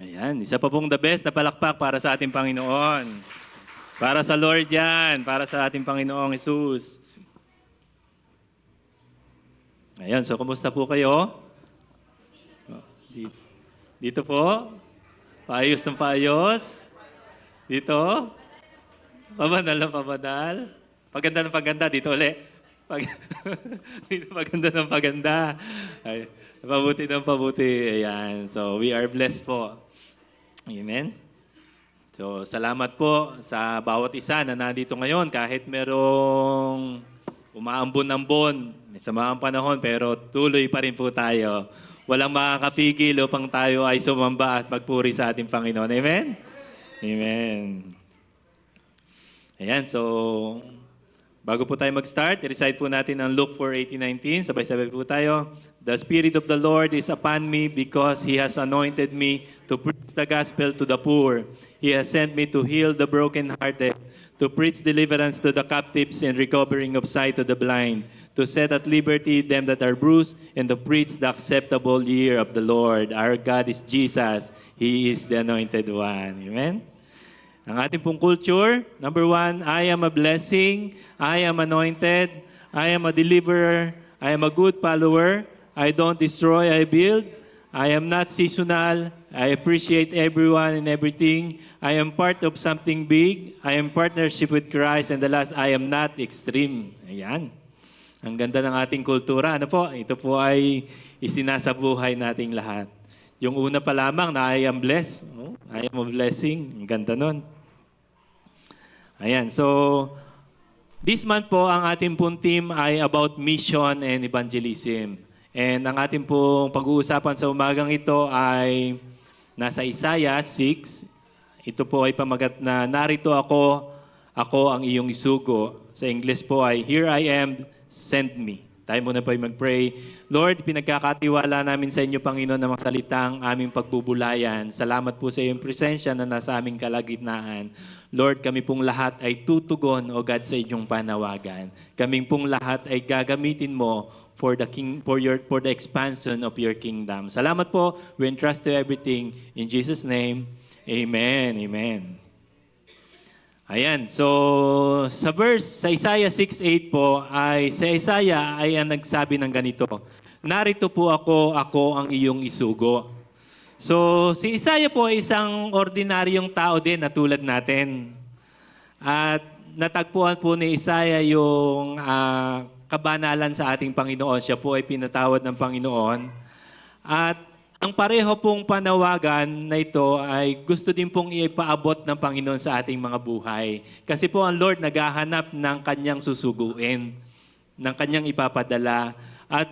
Ayan, isa pa pong the best na palakpak para sa ating Panginoon. Para sa Lord yan, para sa ating Panginoong Jesus. Ayan, so kumusta po kayo? Di- Dito po? Paayos ng paayos? Dito? Pabadal ng pabadal? Paganda ng paganda, dito uli. Pag dito paganda ng paganda. Ay, pabuti ng pabuti. Ayan, so we are blessed po. Amen? So, salamat po sa bawat isa na nandito ngayon kahit merong umaambon-ambon, may samahang panahon, pero tuloy pa rin po tayo. Walang makakapigil upang tayo ay sumamba at magpuri sa ating Panginoon. Amen? Amen. Ayan, so bago po tayo mag-start, i-recite po natin ang Luke 4:18-19. Sabay-sabay po tayo. The Spirit of the Lord is upon me because He has anointed me to preach the gospel to the poor. He has sent me to heal the brokenhearted, to preach deliverance to the captives and recovering of sight to the blind, to set at liberty them that are bruised, and to preach the acceptable year of the Lord. Our God is Jesus. He is the Anointed One. Amen? Ang ating pong culture, number 1, I am a blessing, I am anointed, I am a deliverer, I am a good follower, I don't destroy, I build, I am not seasonal, I appreciate everyone and everything, I am part of something big, I am partnership with Christ, and the last, I am not extreme. Ayan. Ang ganda ng ating kultura. Ano po? Ito po ay isinasabuhay nating lahat. Yung una pa lamang na I am blessed. Oh, I am a blessing. Ang ganda nun. Ayan, so this month po ang ating pong team ay about mission and evangelism. And ang ating pong pag-uusapan sa umagang ito ay nasa Isaiah 6. Ito po ay pamagat na narito ako ang iyong isugo. Sa English po ay Here I am, send me. Tayo muna po ay mag-pray. Lord, pinagkakatiwala namin sa inyo, Panginoon, na magsalitang aming pagbubulayan. Salamat po sa iyong presensya na nasa aming kalagitnaan. Lord, kami pong lahat ay tutugon, O God, sa inyong panawagan. Kaming pong lahat ay gagamitin mo for the expansion of your kingdom. Salamat po. We entrust to everything. In Jesus' name, amen. Amen. Ayan, so sa verse, sa Isaiah 6:8 po, ay sa Isaiah ay ang nagsabi ng ganito, narito po ako ang iyong isugo. So si Isaiah po ay isang ordinaryong tao din na tulad natin. At natagpuan po ni Isaiah yung kabanalan sa ating Panginoon. Siya po ay pinatawad ng Panginoon. At ang pareho pong panawagan na ito ay gusto din pong ipaabot ng Panginoon sa ating mga buhay. Kasi po ang Lord naghahanap ng kanyang susuguin, ng kanyang ipapadala. At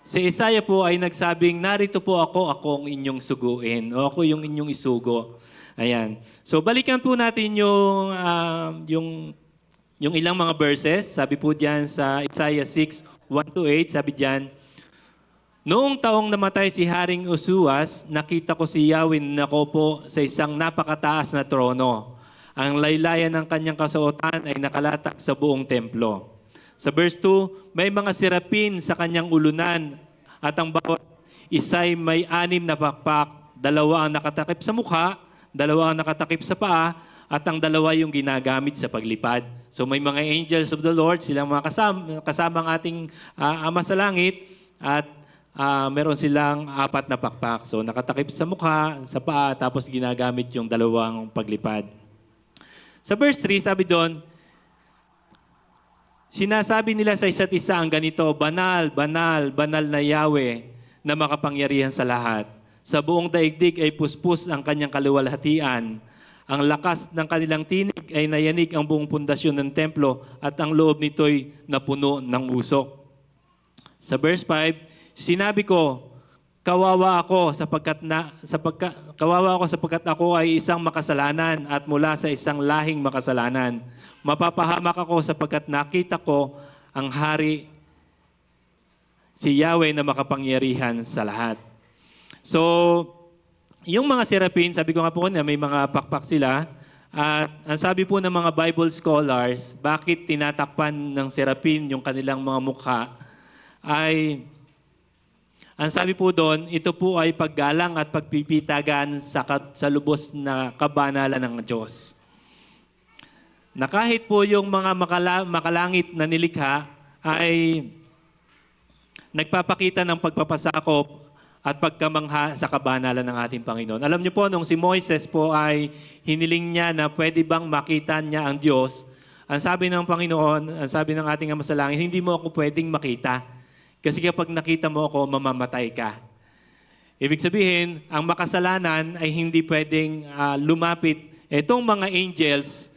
si Isaiah po ay nagsabing, narito po ako ang inyong suguin, o ako yung inyong isugo. Ayan. So balikan po natin yung ilang mga verses. Sabi po diyan sa Isaiah 6:1-8, sabi diyan, noong taong namatay si Haring Usuas, nakita ko si Yahweh nakopo sa isang napakataas na trono. Ang laylayan ng kanyang kasuotan ay nakalatak sa buong templo. Sa verse 2, may mga sirapin sa kanyang ulunan at ang bawat isa'y may 6 na pakpak, 2 ang nakatakip sa mukha, 2 ang nakatakip sa paa, at ang 2 yung ginagamit sa paglipad. So may mga angels of the Lord, silang mga kasamang ating Ama sa langit, at meron silang 4 na pakpak. So nakatakip sa mukha, sa paa, tapos ginagamit yung 2 paglipad. Sa verse 3, sabi doon, sinasabi nila sa isa't isa ang ganito, banal, banal, banal na Yahweh na makapangyarihan sa lahat. Sa buong daigdig ay puspos ang kanyang kaluwalhatian. Ang lakas ng kanilang tinig ay nayanig ang buong pundasyon ng templo at ang loob nito'y napuno ng usok. Sa verse 5, sinabi ko, kawawa ako sapagkat ako ay isang makasalanan at mula sa isang lahing makasalanan. Mapapahamak ako sapagkat nakita ko ang hari, si Yahweh na makapangyarihan sa lahat. So, yung mga serapin, sabi ko nga po na may mga pakpak sila. At ang sabi po ng mga Bible scholars, bakit tinatakpan ng serapin yung kanilang mga mukha, ay Ang sabi po doon, ito po ay paggalang at pagpipitagan sa lubos na kabanalan ng Diyos. Na kahit po yung mga makalangit na nilikha ay nagpapakita ng pagpapasakop at pagkamangha sa kabanalan ng ating Panginoon. Alam niyo po, nung si Moises po ay hiniling niya na pwede bang makita niya ang Diyos, ang sabi ng Panginoon, ang sabi ng ating Ama sa Langit, hindi mo ako pwedeng makita. Kasi kapag nakita mo ako, mamamatay ka. Ibig sabihin, ang makasalanan ay hindi pwedeng lumapit. Itong mga angels,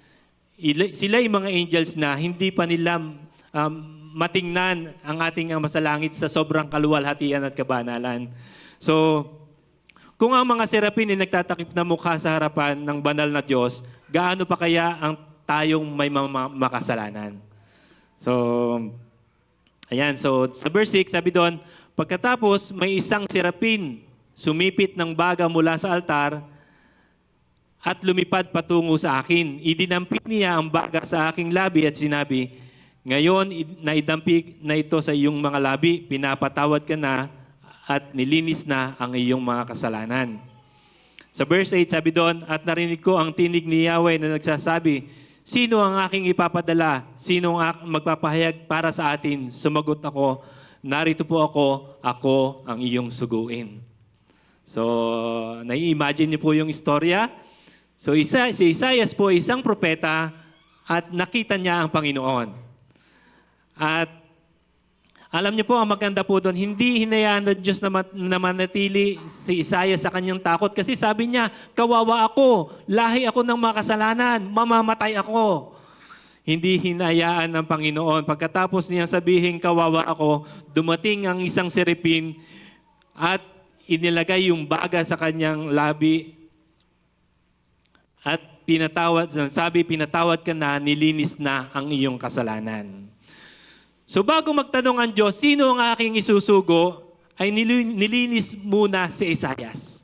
sila yung mga angels na hindi pa nila matingnan ang ating Ama sa Langit sa sobrang kaluwalhatian at kabanalan. So, kung ang mga serapin ay nagtatakip na mukha sa harapan ng banal na Diyos, gaano pa kaya ang tayong may makasalanan? So, ayan, so sa verse 6, sabi doon, pagkatapos may isang serapin, sumipit ng baga mula sa altar at lumipad patungo sa akin. Idinampik niya ang baga sa aking labi at sinabi, ngayon, naidampik na ito sa iyong mga labi, pinapatawad ka na at nilinis na ang iyong mga kasalanan. Sa verse 8, sabi doon, at narinig ko ang tinig ni Yahweh na nagsasabi, sino ang aking ipapadala? Sino ang magpapahayag para sa atin? Sumagot ako, narito po ako ang iyong suguin. So, nai-imagine niyo po yung istorya. So, si Isaias po, isang propeta at nakita niya ang Panginoon. At alam niyo po, ang maganda po doon, hindi hinayaan ng Diyos na manatili si Isaias sa kanyang takot. Kasi sabi niya, kawawa ako, lahi ako ng makasalanan, mamamatay ako. Hindi hinayaan ng Panginoon. Pagkatapos niya sabihin, kawawa ako, dumating ang isang serapin at inilagay yung baga sa kanyang labi at pinatawad ka na, nilinis na ang iyong kasalanan. So bago magtanong ang Diyos, sino ang aking isusugo, ay nilinis muna si Isaias.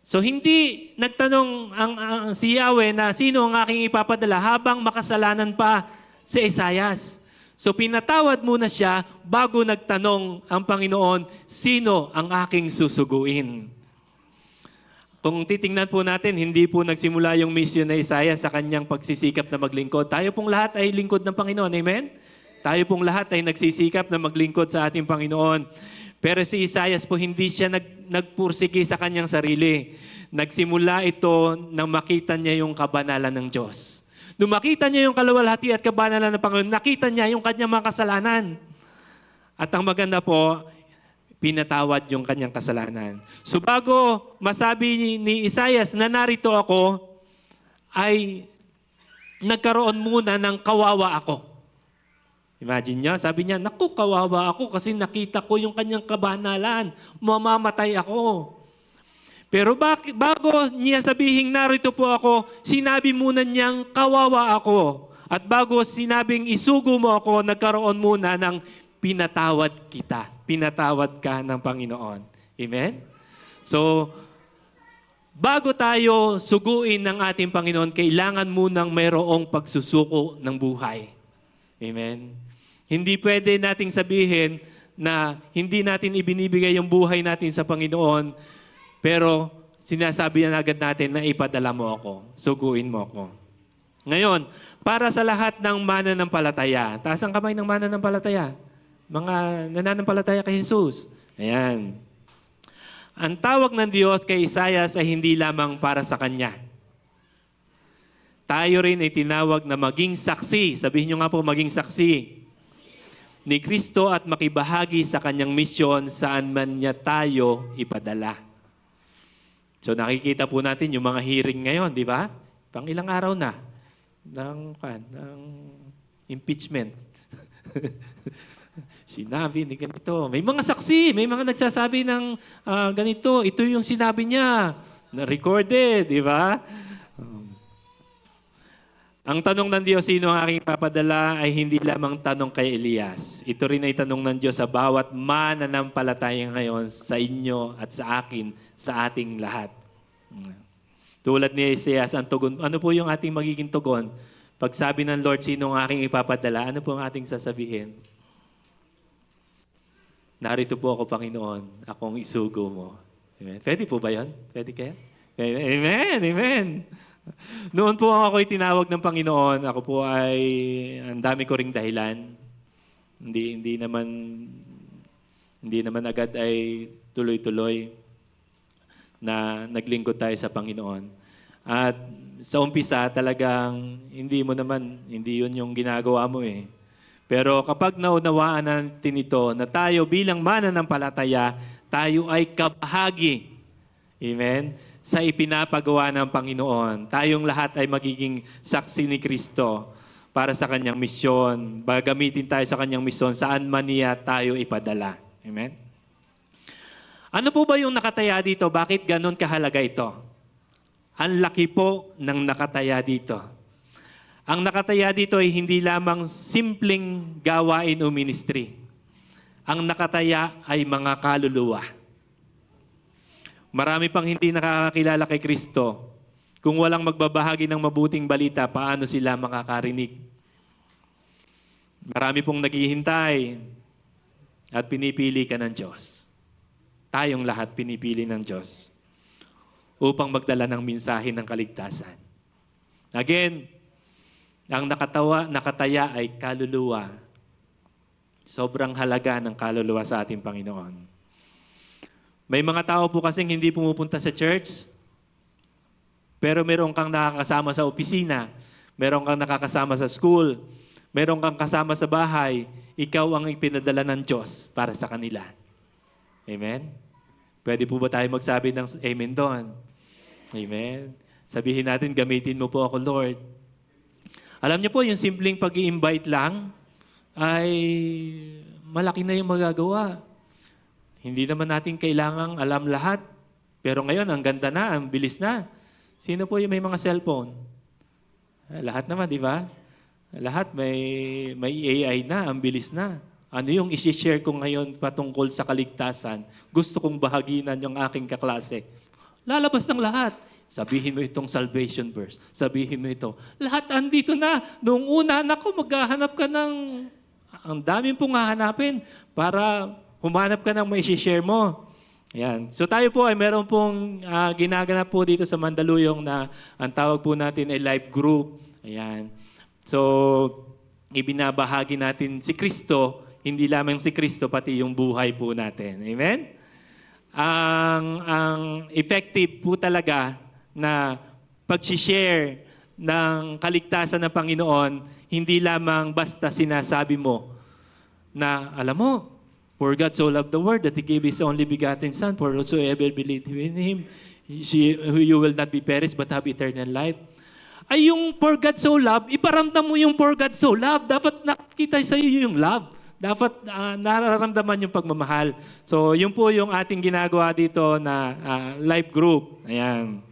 So hindi nagtanong si Yahweh na sino ang aking ipapadala habang makasalanan pa si Isaias. So pinatawad muna siya bago nagtanong ang Panginoon, sino ang aking susuguin. Kung titingnan po natin, hindi po nagsimula yung mission na Isaias sa kanyang pagsisikap na maglingkod. Tayo pong lahat ay lingkod ng Panginoon. Amen? Tayo pong lahat ay nagsisikap na maglingkod sa ating Panginoon. Pero si Isaias po hindi siya nagpursige sa kanyang sarili. Nagsimula ito nang makita niya yung kabanalan ng Diyos. Nung makita niya yung kaluwalhati at kabanalan ng Panginoon, nakita niya yung kanyang mga kasalanan. At ang maganda po, pinatawad yung kanyang kasalanan. So bago masabi ni Isaias na narito ako, ay nagkaroon muna ng kawawa ako. Imagine niya, sabi niya, naku, kawawa ako kasi nakita ko yung kanyang kabanalan. Mamamatay ako. Pero bago niya sabihin, narito po ako, sinabi muna niyang kawawa ako. At bago sinabing isugo mo ako, nagkaroon muna ng pinatawad kita. Pinatawad ka ng Panginoon. Amen? So, bago tayo suguin ng ating Panginoon, kailangan munang mayroong pagsusuko ng buhay. Amen? Hindi pwede nating sabihin na hindi natin ibinibigay yung buhay natin sa Panginoon, pero sinasabi na agad natin na ipadala mo ako, suguin mo ako. Ngayon, para sa lahat ng mananampalataya, taas ang kamay ng mananampalataya, mga nananampalataya kay Jesus. Ayan. Ang tawag ng Diyos kay Isaias ay hindi lamang para sa kanya. Tayo rin ay tinawag na maging saksi. Sabihin nyo nga po, maging saksi ni Kristo at makibahagi sa kanyang misyon saan man niya tayo ipadala. So nakikita po natin yung mga hearing ngayon, di ba? Pang ilang araw na ng impeachment. Sinabi ni ganito. May mga saksi, may mga nagsasabi ng ganito. Ito yung sinabi niya. Na-recorded, di ba? Ang tanong ng Diyos, sino ang aking papadala, ay hindi lamang tanong kay Elias. Ito rin ay tanong ng Diyos sa bawat mananampalataya ngayon sa inyo at sa akin, sa ating lahat. Tulad ni Isaias, ang tugon, ano po yung ating magiging tugon? Pag sabi ng Lord, sino ang aking ipapadala, ano po ang ating sasabihin? narito po ako, Panginoon, akong isugo mo. Amen. Pwede po ba yan? Pwede kaya? Amen, amen. Noon po ako'y tinawag ng Panginoon, ako po ay, ang dami ko ring dahilan. Hindi naman agad ay tuloy-tuloy na naglingkod tayo sa Panginoon. At sa umpisa talagang hindi yun yung ginagawa mo eh. Pero kapag naunawaan natin ito, na tayo bilang mananampalataya, tayo ay kabahagi. Amen? Sa ipinapagawa ng Panginoon. Tayong lahat ay magiging saksi ni Kristo para sa kanyang misyon. Gagamitin tayo sa kanyang misyon saan man niya tayo ipadala. Amen? Ano po ba yung nakataya dito? Bakit ganun kahalaga ito? Ang laki po ng nakataya dito. Ang nakataya dito ay hindi lamang simpleng gawain o ministry. Ang nakataya ay mga kaluluwa. Marami pang hindi nakakakilala kay Kristo. Kung walang magbabahagi ng mabuting balita, paano sila makakarinig? Marami pong naghihintay at pinipili ka ng Diyos. Tayong lahat pinipili ng Diyos upang magdala ng mensahe ng kaligtasan. Again, ang nakataya ay kaluluwa. Sobrang halaga ng kaluluwa sa ating Panginoon. May mga tao po kasing hindi pumupunta sa church, pero meron kang nakakasama sa opisina, meron kang nakakasama sa school, meron kang kasama sa bahay, ikaw ang ipinadala ng Diyos para sa kanila. Amen? Pwede po ba tayo magsabi ng amen doon? Amen? Sabihin natin, gamitin mo po ako, Lord. Alam niyo po, yung simpleng pag-i-invite lang ay malaki na yung magagawa. Hindi naman natin kailangang alam lahat. Pero ngayon, ang ganda na, ang bilis na. Sino po yung may mga cellphone? Lahat naman, di ba? Lahat may AI na, ang bilis na. Ano yung isi-share ko ngayon patungkol sa kaligtasan? Gusto kong bahaginan yung aking kaklase. Lalabas ng lahat. Sabihin mo itong salvation verse. Sabihin mo ito. Lahat andito na. Noong una, maghahanap ka ng... Ang daming pong hahanapin para... humanap ka ng may share mo. Ayan. So tayo po ay meron pong ginaganap po dito sa Mandaluyong na ang tawag po natin ay life group. Ayan. So, ibinabahagi natin si Kristo, hindi lamang si Kristo, pati yung buhay po natin. Amen? Ang effective po talaga na pag-share ng kaligtasan ng Panginoon, hindi lamang basta sinasabi mo na, alam mo, for God so loved the world that He gave His only begotten Son, for whosoever believe in Him, you will not be perished but have eternal life. Ay yung for God so loved, iparamdam mo yung for God so loved. Dapat nakikita sa iyo yung love. Dapat nararamdaman yung pagmamahal. So yun po yung ating ginagawa dito na life group. Ayan.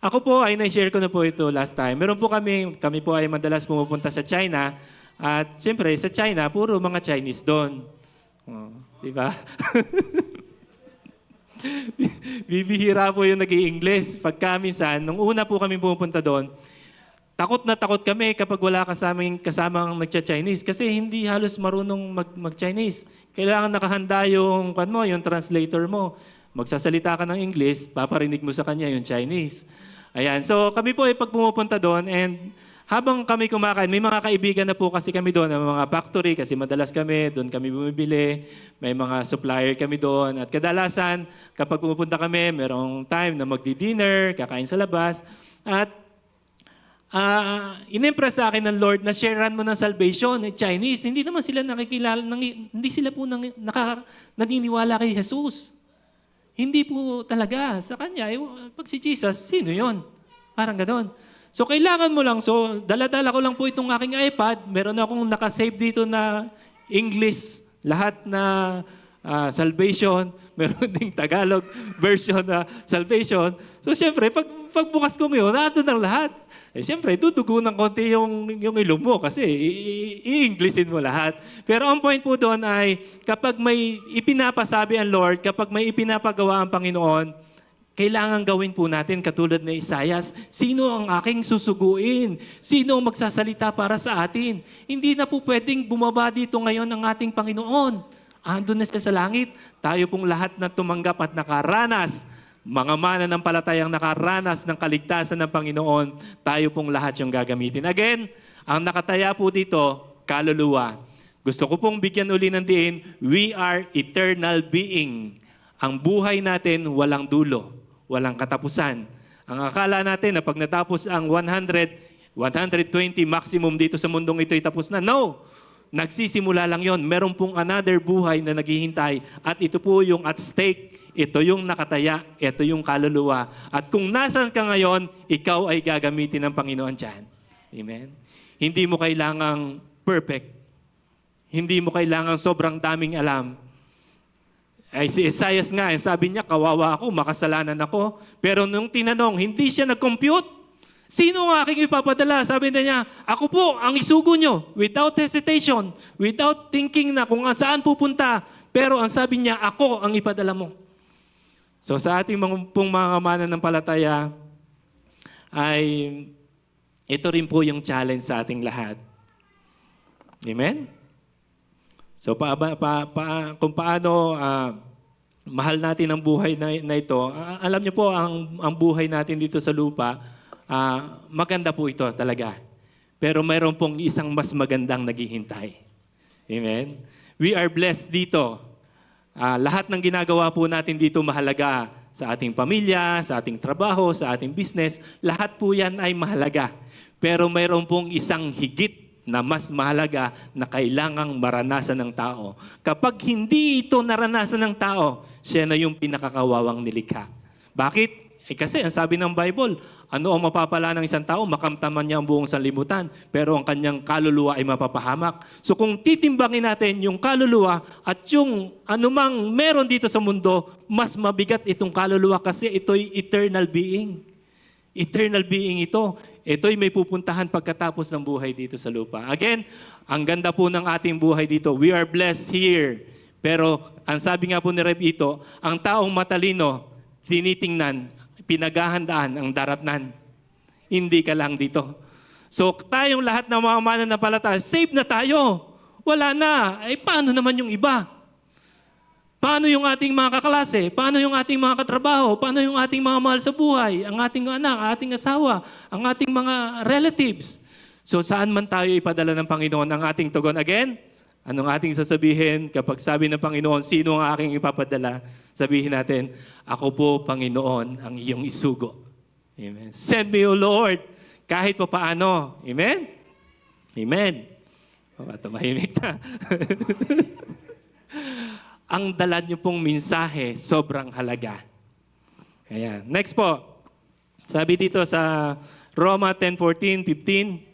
Ako po ay na-share ko na po ito last time. Meron po kami po ay madalas pumupunta sa China. At siyempre sa China, puro mga Chinese doon. Oh, di ba? Bibihira po yung nag-i-English. Pagka minsan, nung una po kami pumunta doon, takot na takot kami kapag wala kasamang nagcha-Chinese kasi hindi halos marunong mag-Chinese. Kailangan nakahanda yung translator mo. Magsasalita ka ng English, paparinig mo sa kanya yung Chinese. Ayan. So kami po ay pag pumupunta doon and habang kami kumakain, may mga kaibigan na po kasi kami doon, mga factory, kasi madalas doon kami bumibili, may mga supplier kami doon. At kadalasan, kapag pumupunta kami, merong time na magdi-dinner, kakain sa labas. At in-impress sa akin ng Lord na sharean mo ng salvation, Chinese. Hindi naman sila nakikilala, hindi sila po naniniwala kay Jesus. Hindi po talaga. Sa kanya, pag si Jesus, sino yon? Parang gano'n. So, kailangan mo lang. So, dala-dala ko lang po itong aking iPad. Meron akong nakasave dito na English, lahat na salvation. Meron ding Tagalog version na salvation. So, siyempre, pagbukas ko ngayon, nandun ang lahat. Siyempre, dudugo ng konti yung ilong mo kasi i-Englishin mo lahat. Pero ang point po doon ay kapag may ipinapasabi ang Lord, kapag may ipinapagawa ang Panginoon, kailangan gawin po natin katulad na Isaias, sino ang aking susuguin? Sino ang magsasalita para sa atin? Hindi na po pwedeng bumaba dito ngayon ang ating Panginoon. Andun na siya sa langit. Tayo pong lahat na tumanggap at nakaranas, mga mananampalatayang nakaranas ng kaligtasan ng Panginoon, tayo pong lahat yung gagamitin. Again, ang nakataya po dito, kaluluwa. Gusto ko pong bigyan uli ng diin, we are eternal being. Ang buhay natin walang dulo, walang katapusan. Ang akala natin na pag natapos ang 100, 120 maximum dito sa mundong ito'y tapos na. No! Nagsisimula lang yon. Meron pong another buhay na naghihintay at ito po yung at stake. Ito yung nakataya. Ito yung kaluluwa. At kung nasan ka ngayon, ikaw ay gagamitin ng Panginoon dyan. Amen? Hindi mo kailangang perfect. Hindi mo kailangang sobrang daming alam. Ay si Isaiah nga, sabi niya, kawawa ako, makasalanan ako. Pero nung tinanong, hindi siya nag-compute. Sino ang aking ipapadala? Sabi niya, ako po ang isugo nyo. Without hesitation, without thinking na kung saan pupunta. Pero ang sabi niya, ako ang ipadala mo. So sa ating mga mananampalataya, ay ito rin po yung challenge sa ating lahat. Amen? So kung paano mahal natin ang buhay na ito, alam niyo po, ang buhay natin dito sa lupa, maganda po ito talaga. Pero mayroon pong isang mas magandang naghihintay. Amen? We are blessed dito. Lahat ng ginagawa po natin dito mahalaga sa ating pamilya, sa ating trabaho, sa ating business. Lahat po yan ay mahalaga. Pero mayroon pong isang higit na mas mahalaga na kailangang maranasan ng tao. Kapag hindi ito naranasan ng tao, siya na yung pinakakawawang nilikha. Bakit? Kasi ang sabi ng Bible, ano ang mapapala ng isang tao? Makamtaman niya ang buong sanlibutan, pero ang kanyang kaluluwa ay mapapahamak. So kung titimbangin natin yung kaluluwa at yung anumang meron dito sa mundo, mas mabigat itong kaluluwa kasi ito'y eternal being. Eternal being ito. Ito'y may pupuntahan pagkatapos ng buhay dito sa lupa. Again, ang ganda po ng ating buhay dito. We are blessed here. Pero ang sabi nga po ni Rev Ito, ang taong matalino, tinitingnan, pinaghahandaan ang daratnan. Hindi ka lang dito. So tayong lahat ng mga mananampalataya, safe na tayo. Wala na. Paano naman yung iba? Paano yung ating mga kaklase? Paano yung ating mga katrabaho? Paano yung ating mga mahal sa buhay? Ang ating anak, ang ating asawa, ang ating mga relatives? So saan man tayo ipadala ng Panginoon ang ating tugon? Again, anong ating sasabihin kapag sabi ng Panginoon, sino ang aking ipapadala? Sabihin natin, ako po, Panginoon, ang iyong isugo. Amen. Send me, O Lord, kahit pa paano. Amen? Amen. Tumahimik na. Ang dala niyo pong mensahe, sobrang halaga. Kaya, next po. Sabi dito sa Roma 10:14-15,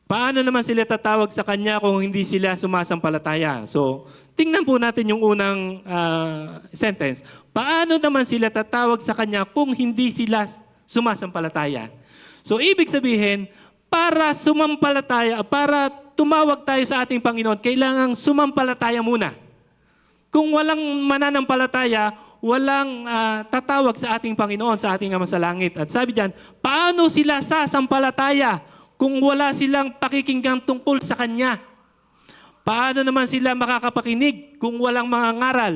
paano naman sila tatawag sa Kanya kung hindi sila sumasampalataya? So, tingnan po natin yung unang sentence. Paano naman sila tatawag sa Kanya kung hindi sila sumasampalataya? So, ibig sabihin, para sumampalataya, para tumawag tayo sa ating Panginoon, kailangang sumampalataya muna. Kung walang mananampalataya, walang tatawag sa ating Panginoon, sa ating Ama sa Langit. At sabi diyan, paano sila sasampalataya kung wala silang pakikinggan tungkol sa Kanya? Paano naman sila makakapakinig kung walang mga ngaral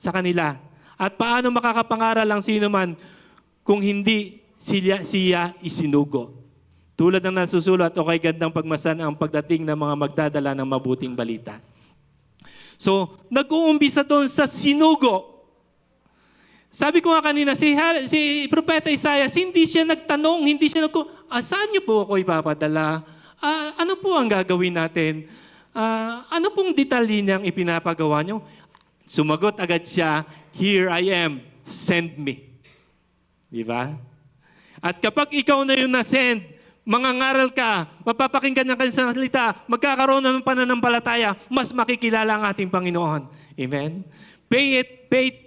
sa kanila? At paano makakapangaral ang sino man kung hindi siya isinugo? Tulad ng nasusulat, o kay gandang pagmasan ang pagdating ng mga magdadala ng mabuting balita. So, nag-uumpisa doon sa sinugo. Sabi ko nga kanina, si Propeta Isaiah, hindi siya nagtanong, hindi siya saan niyo po ako ipapadala? Ano po ang gagawin natin? Ano pong detalye niyang ipinapagawa niyo? Sumagot agad siya, here I am, send me. Di ba? At kapag ikaw na yung na-send, mangangaral ka, mapapakinggan ng kanyang salita, magkakaroon ng pananampalataya, mas makikilala ang ating Panginoon. Amen?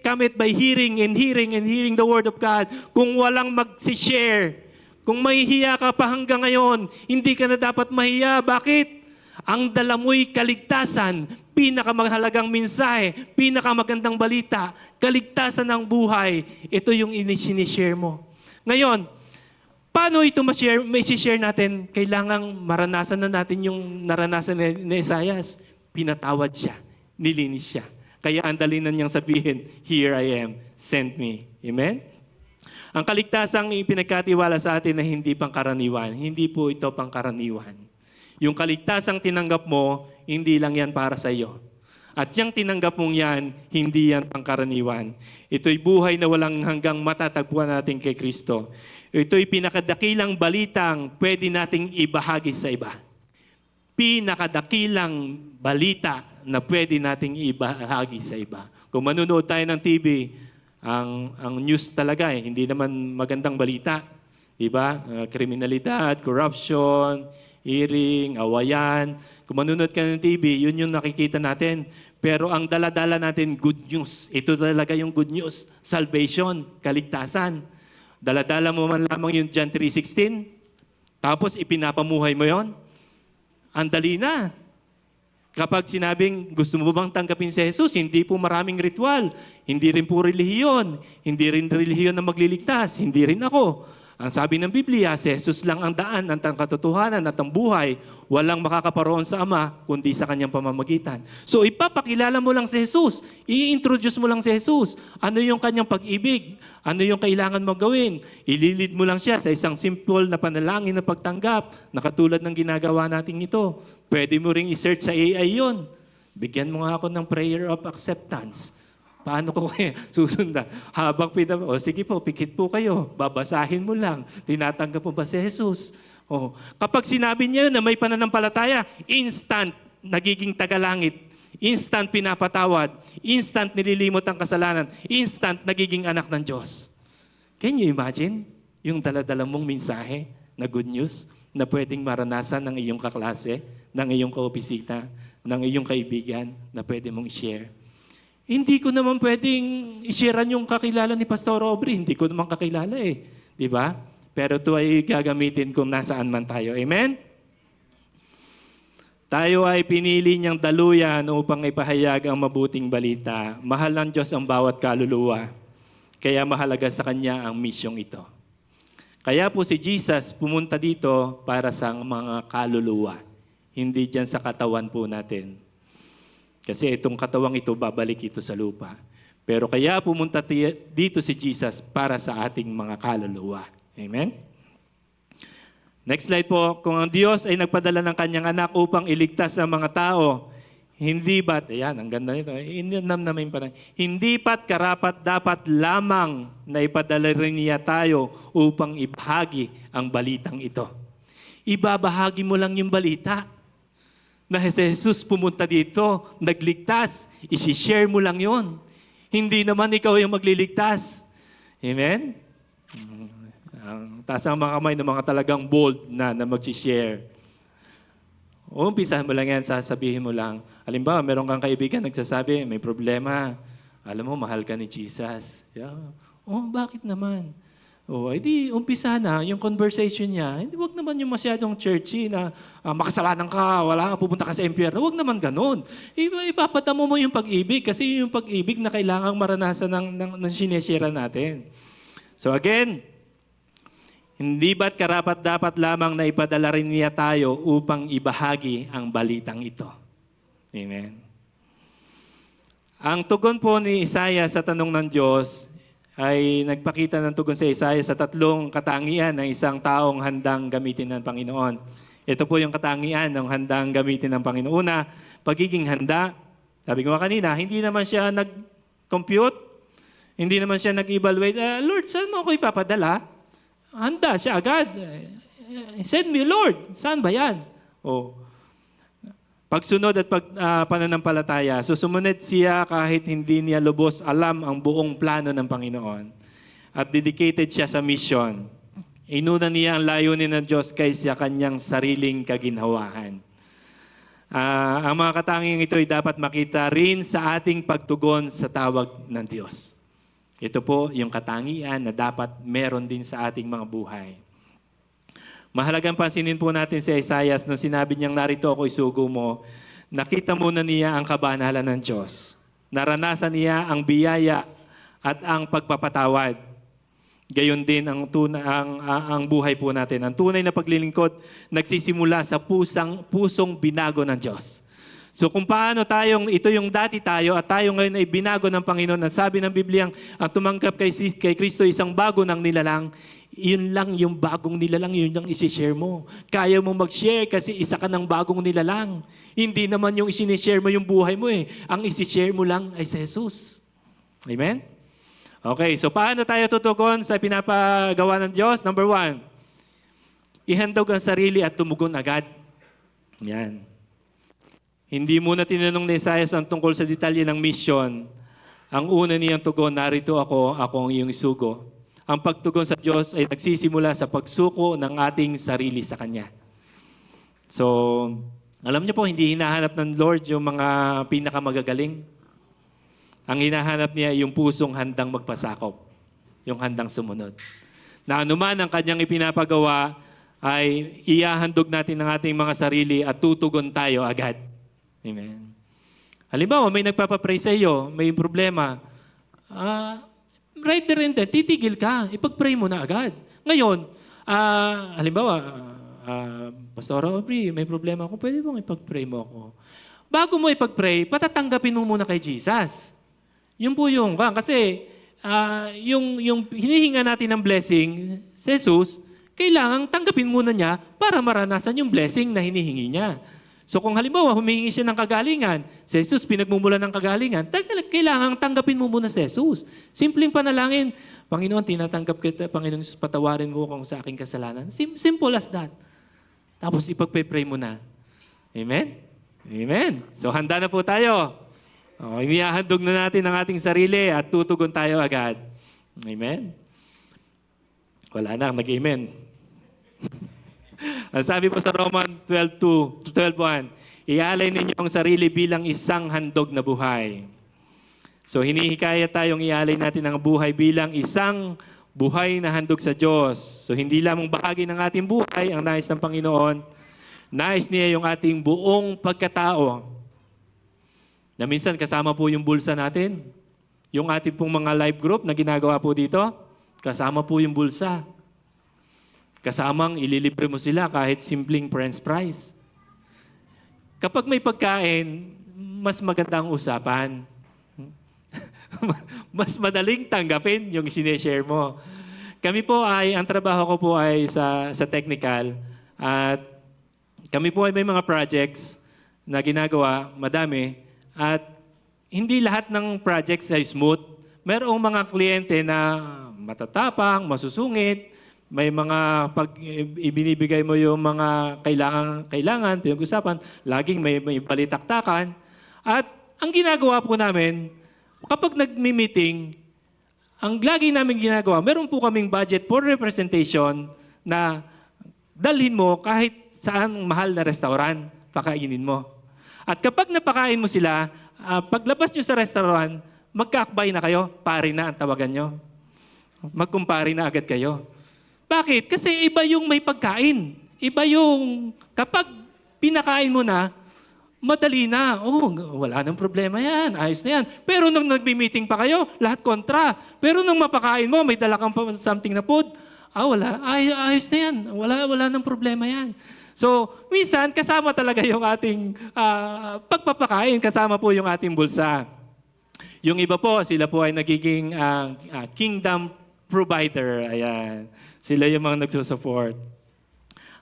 Come it by hearing and hearing and hearing the Word of God. Kung walang mag-share, kung mahihiya ka pa hanggang ngayon, hindi ka na dapat mahiya. Bakit? Ang dala mo'y kaligtasan, pinakamahalagang mensahe, pinakamagandang balita, kaligtasan ng buhay. Ito yung sinishare mo. Ngayon, paano ito may share natin? Kailangang maranasan na natin yung naranasan ni Isaiah. Pinatawad siya, nilinis siya. Kaya ang dali na niyang sabihin, "Here I am, send me." Amen? Ang kaligtasang ipinagkatiwala sa atin na hindi pangkaraniwan. Hindi po ito pangkaraniwan. Yung kaligtasang tinanggap mo, hindi lang yan para sa iyo. At yung tinanggap mong yan, hindi yan pangkaraniwan. Ito'y buhay na walang hanggang matatagpuan natin kay Kristo. Ito'y pinakadakilang balitang pwede nating ibahagi sa iba. Pinakadakilang balita na pwede nating ibahagi sa iba. Kung manunood tayo ng TV, ang news talaga hindi naman magandang balita. Diba? Kriminalidad, corruption, hearing, awayan. Kung manunood ka ng TV, yun yung nakikita natin. Pero ang dala-dala natin, good news. Ito talaga yung good news. Salvation, kaligtasan. Dala-dala mo man lamang yung John 3:16, tapos ipinapamuhay mo yon. Ang dali na. Kapag sinabing, gusto mo bang tanggapin si Jesus, hindi po maraming ritual, hindi rin po relihiyon, hindi rin relihiyon na magliligtas, hindi rin ako. Ang sabi ng Biblia, si Jesus lang ang daan, ang katotohanan at ang buhay, walang makakaparoon sa Ama, kundi sa kanyang pamamagitan. So ipapakilala mo lang si Jesus, i-introduce mo lang si Jesus. Ano yung kanyang pag-ibig? Ano yung kailangan mo gawin? Ililid mo lang siya sa isang simple na panalangin na pagtanggap, na katulad ng ginagawa natin ito. Pwede mo ring i-search sa AI yon. Bigyan mo nga ako ng prayer of acceptance. Paano ko kaya susundan? Habang sige po, pikit po kayo. Babasahin mo lang. Tinatanggap mo ba si Jesus? Kapag sinabi niya yun na may pananampalataya, instant nagiging tagalangit. Instant pinapatawad. Instant nililimot ang kasalanan. Instant nagiging anak ng Diyos. Can you imagine yung dala-dala mong mensahe na good news na pwedeng maranasan ng iyong kaklase, ng iyong kaopisita, ng iyong kaibigan na pwede mong i-share? Hindi ko naman pwedeng i-sharean yung kakilala ni Pastor Aubrey. Hindi ko naman kakilala Di ba? Pero ito ay gagamitin kung nasaan man tayo. Amen? Tayo ay pinili niyang daluyan upang ipahayag ang mabuting balita. Mahal ng Diyos ang bawat kaluluwa. Kaya mahalaga sa Kanya ang misyong ito. Kaya po si Jesus pumunta dito para sa mga kaluluwa. Hindi dyan sa katawan po natin. Kasi itong katawang ito, babalik ito sa lupa. Pero kaya pumunta dito si Jesus para sa ating mga kaluluwa. Amen? Next slide po. Kung ang Diyos ay nagpadala ng kanyang anak upang iligtas ang mga tao, hindi ba't, ayan, ang ganda nito, hindi ba't karapat dapat lamang na ipadala rin niya tayo upang ibahagi ang balitang ito? Ibabahagi mo lang yung balita na si Jesus pumunta dito, nagligtas, isi-share mo lang yon. Hindi naman ikaw yung magliligtas. Amen? Taas ang mga kamay ng mga talagang bold na mag-share. Umpisahan mo lang yan, sasabihin mo lang. Halimbawa, meron kang kaibigan nagsasabi, may problema. Alam mo, mahal ka ni Jesus. Yeah. Bakit naman? Edi umpisa na yung conversation niya. Hindi, wag naman yung masyadong churchy na makasalanan ka, wala ka, pupunta ka sa impyerno. Wag naman ganun. Ipapadamo mo yung pag-ibig kasi yung pag-ibig na kailangang maranasan ng sineshare natin. So again, hindi ba't karapat dapat lamang na ipadala rin niya tayo upang ibahagi ang balitang ito? Amen. Ang tugon po ni Isaiah sa tanong ng Diyos ay nagpakita ng tugon sa Isaiah sa tatlong katangian ng isang taong handang gamitin ng Panginoon. Ito po yung katangian ng handang gamitin ng Panginoon. Una, pagiging handa. Sabi ko kanina, hindi naman siya nag-compute, hindi naman siya nag-evaluate. Lord, saan mo ako ipapadala? Handa siya agad. Send me, Lord. Saan ba yan? Pagsunod at pananampalataya, susumunod siya kahit hindi niya lubos alam ang buong plano ng Panginoon. At dedicated siya sa mission. Inuna niya ang layunin ng Diyos kaysa kanyang sariling kaginhawaan. Ang mga katangiang ito ay dapat makita rin sa ating pagtugon sa tawag ng Diyos. Ito po yung katangian na dapat meron din sa ating mga buhay. Mahalagang pansinin po natin si Isaiah nung sinabi niyang narito ako isugo mo, nakita muna niya ang kabanalan ng Diyos. Naranasan niya ang biyaya at ang pagpapatawad. Gayon din ang buhay po natin. Ang tunay na paglilingkod nagsisimula sa pusong binago ng Diyos. So kung paano ito yung dati tayo at tayo ngayon ay binago ng Panginoon na sabi ng Biblia, ang tumanggap kay Kristo isang bago ng nilalang, yun lang yung bagong nilalang, yun lang isi-share mo. Kaya mo mag-share kasi isa ka ng bagong nilalang. Hindi naman yung isinishare mo yung buhay mo eh. Ang isi-share mo lang ay si Jesus. Amen? Okay, so paano tayo tutugon sa pinapagawa ng Diyos? Number 1, ihandog ang sarili at tumugon agad. Yan. Hindi muna tinanong ni Isaias ang tungkol sa detalye ng mission. Ang una niyang tugon, narito ako ang iyong isugo. Ang pagtugon sa Diyos ay nagsisimula sa pagsuko ng ating sarili sa Kanya. So, alam niyo po, hindi hinahanap ng Lord yung mga pinakamagagaling. Ang hinahanap niya yung pusong handang magpasakop, yung handang sumunod. Na anuman ang Kanyang ipinapagawa, ay iyahandog natin ang ating mga sarili at tutugon tayo agad. Amen. Halimbawa, may nagpapapray sa iyo, may problema. Right there and then, titigil ka. Ipag-pray mo na agad. Ngayon, halimbawa, Pastor Aubrey, may problema ako. Pwede bang ipag-pray mo ako? Bago mo ipag-pray, patatanggapin mo muna kay Jesus. Yun po yung, kasi yung hinihinga natin ng blessing, si Jesus, kailangan tanggapin muna niya para maranasan yung blessing na hinihingi niya. So kung halimbawa humingi siya ng kagalingan, si Jesus pinagmumula ng kagalingan, kailangan tanggapin mo muna si Jesus. Simpleng panalangin, Panginoon, tinatanggap kita, Panginoon Jesus, patawarin mo kung sa aking kasalanan. Simple as that. Tapos ipagpe-pray mo na. Amen? Amen. So handa na po tayo. Inihahandog na natin ang ating sarili at tutugon tayo agad. Amen? Wala na, nag-amen. Ang sabi po sa Roman 12:1, ialay ninyo ang sarili bilang isang handog na buhay. So hinihikaya tayong ialay natin ang buhay bilang isang buhay na handog sa Diyos. So hindi lamang bahagi ng ating buhay ang nais ng Panginoon, nais niya yung ating buong pagkatao. Na minsan kasama po yung bulsa natin. Yung ating pong mga life group na ginagawa po dito, kasama po yung bulsa. Kasamang ililibre mo sila kahit simpleng french fries. Kapag may pagkain, mas magandang usapan. Mas madaling tanggapin yung sineshare mo. Kami po ang trabaho ko po ay sa technical. At kami po ay may mga projects na ginagawa, madami. At hindi lahat ng projects ay smooth. Mayroong mga kliyente na matatapang, masusungit, may mga pag ibinibigay mo yung mga kailangan, pinag-usapan, laging may balitaktakan. At ang ginagawa po namin, kapag nagmi-meeting, ang lagi namin ginagawa, meron po kaming budget for representation na dalhin mo kahit saan mahal na restaurant, pakainin mo. At kapag napakain mo sila, paglabas nyo sa restaurant, magkaakbay na kayo, pare na ang tawagan nyo. Magkumpare na agad kayo. Bakit? Kasi iba yung may pagkain. Iba yung kapag pinakain mo na, madali na. Oh, wala nang problema yan. Ayos na yan. Pero nung nagmi-meeting pa kayo, lahat kontra. Pero nung mapakain mo, may dala kang something na food, wala. Ayos na yan. Wala nang problema yan. So, minsan, kasama talaga yung ating pagpapakain. Kasama po yung ating bulsa. Yung iba po, sila po ay nagiging kingdom provider. Ayan. Sila yung mga nagsusupport.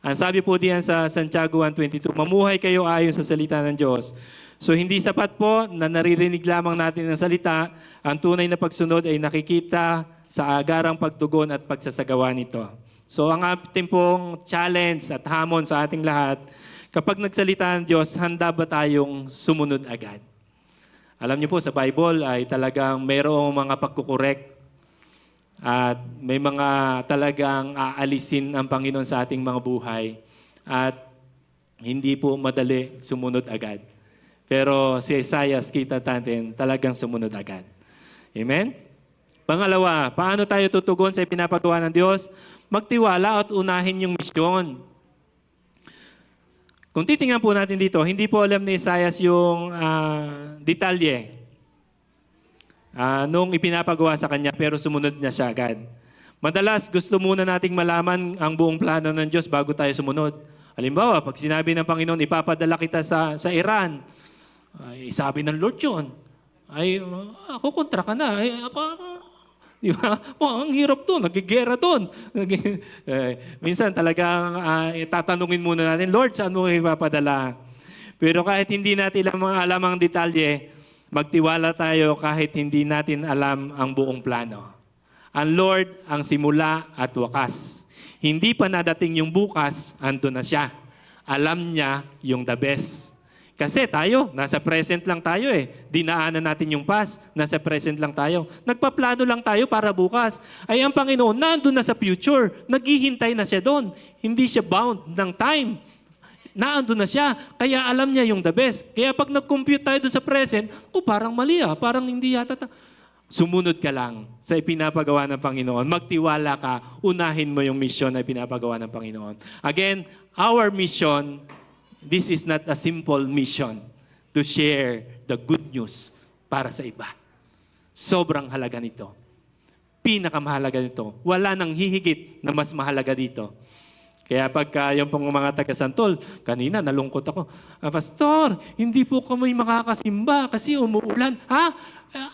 Ang sabi po diyan sa Santiago 1:22, mamuhay kayo ayon sa salita ng Diyos. So hindi sapat po na naririnig lamang natin ang salita. Ang tunay na pagsunod ay nakikita sa agarang pagtugon at pagsasagawa nito. So ang ating pong challenge at hamon sa ating lahat, kapag nagsalita ng Diyos, handa ba tayong sumunod agad? Alam niyo po, sa Bible ay talagang mayroong mga pagkukorek. At may mga talagang aalisin ang Panginoon sa ating mga buhay. At hindi po madali sumunod agad. Pero si Isaiah, kita natin, talagang sumunod agad. Amen? Pangalawa, paano tayo tutugon sa pinapagawa ng Diyos? Magtiwala at unahin yung misyon. Kung titingnan po natin dito, hindi po alam ni Isaiah yung detalye. Nung ipinapagawa sa kanya, pero sumunod na siya agad. Madalas, gusto muna nating malaman ang buong plano ng Diyos bago tayo sumunod. Halimbawa, pag sinabi ng Panginoon, ipapadala kita sa Iran, Ay, sabi ng Lord yun. Ay, ako kontra ka na. Ay, di ba? Oh, ang hirap doon. Nagigera doon. Minsan talagang tatanungin muna natin, Lord, saan mo ipapadala? Pero kahit hindi natin alam ang detalye, magtiwala tayo kahit hindi natin alam ang buong plano. Ang Lord ang simula at wakas. Hindi pa nadating yung bukas, ando na siya. Alam niya yung the best. Kasi tayo, nasa present lang tayo eh. Dinaanan natin yung past, nasa present lang tayo. Nagpaplano lang tayo para bukas. Ay ang Panginoon, nandun na sa future. Naghihintay na siya doon. Hindi siya bound ng time. Naandun na siya. Kaya alam niya yung the best. Kaya pag nag-compute tayo doon sa present, parang mali parang hindi yata. Sumunod ka lang sa ipinapagawa ng Panginoon. Magtiwala ka. Unahin mo yung mission na ipinapagawa ng Panginoon. Again, our mission, this is not a simple mission to share the good news para sa iba. Sobrang halaga nito. Pinakamahalaga nito. Wala nang hihigit na mas mahalaga dito. Kaya pagka yung pong mga taga-santol, kanina nalungkot ako, Pastor, hindi po kami makakasimba kasi umuulan.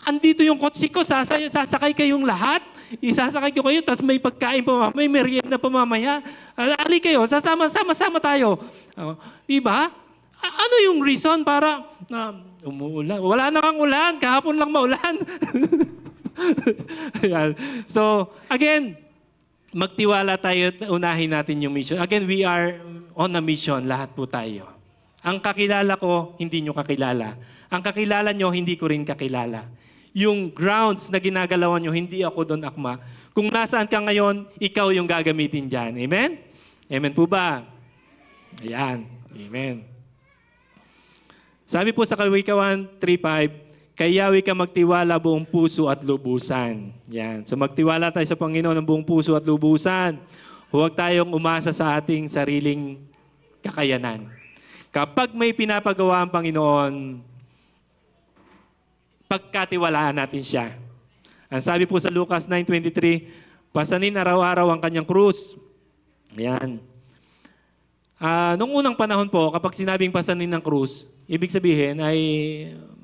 Andito yung kotse ko, sasakay kayong lahat. Isasakay ko kayo, tapos may pagkain pa, may merienda pa mamaya. Ali kayo, sama-sama tayo. Diba? Ano yung reason para umuulan? Wala na kang ulan, kahapon lang maulan. So, again, magtiwala tayo at unahin natin yung mission. Again, we are on a mission, lahat po tayo. Ang kakilala ko, hindi nyo kakilala. Ang kakilala nyo, hindi ko rin kakilala. Yung grounds na ginagalawan nyo, hindi ako doon akma. Kung nasaan ka ngayon, ikaw yung gagamitin dyan. Amen? Amen po ba? Ayan. Amen. Sabi po sa Kawikawan 3:5, kayawi ka magtiwala buong puso at lubusan. Yan. So magtiwala tayo sa Panginoon ng buong puso at lubusan. Huwag tayong umasa sa ating sariling kakayanan. Kapag may pinapagawa ang Panginoon, pagkatiwalaan natin siya. Ang sabi po sa Lucas 9:23, pasanin araw-araw ang kanyang krus. Yan. Nung unang panahon po, kapag sinabing pasanin ng krus, ibig sabihin ay